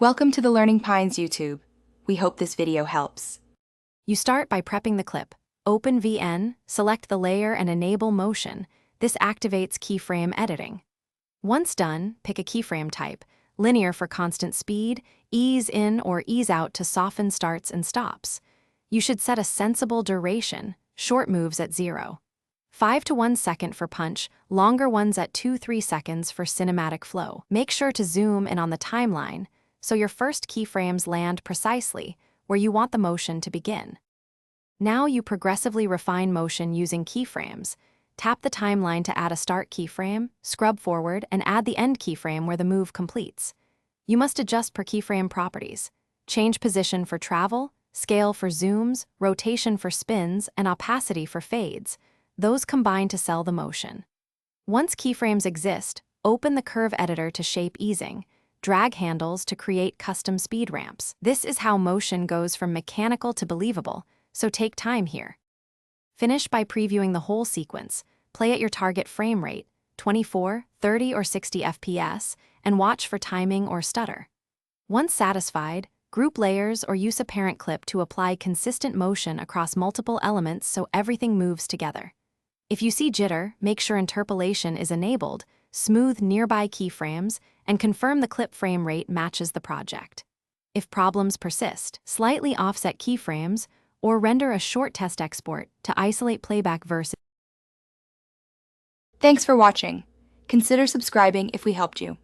Welcome to the Learning Pines YouTube. We hope this video helps. You start by prepping the clip. Open VN, select the layer and enable motion. This activates keyframe editing. Once done, pick a keyframe type, linear for constant speed, ease in or ease out to soften starts and stops. You should set a sensible duration, short moves at 0. 5 to 1 second for punch, longer ones at 2-3 seconds for cinematic flow. Make sure to zoom in on the timeline, so your first keyframes land precisely where you want the motion to begin. Now you progressively refine motion using keyframes. Tap the timeline to add a start keyframe, scrub forward, and add the end keyframe where the move completes. You must adjust per keyframe properties. Change position for travel, scale for zooms, rotation for spins, and opacity for fades. Those combine to sell the motion. Once keyframes exist, open the curve editor to shape easing. Drag handles to create custom speed ramps. This is how motion goes from mechanical to believable, so take time here. Finish by previewing the whole sequence. Play at your target frame rate, 24, 30, or 60 FPS, and watch for timing or stutter. Once satisfied, group layers or use a parent clip to apply consistent motion across multiple elements so everything moves together. If you see jitter, make sure interpolation is enabled, smooth nearby keyframes, and confirm the clip frame rate matches the project. If problems persist, slightly offset keyframes or render a short test export to isolate playback versus. Thanks for watching. Consider subscribing if we helped you.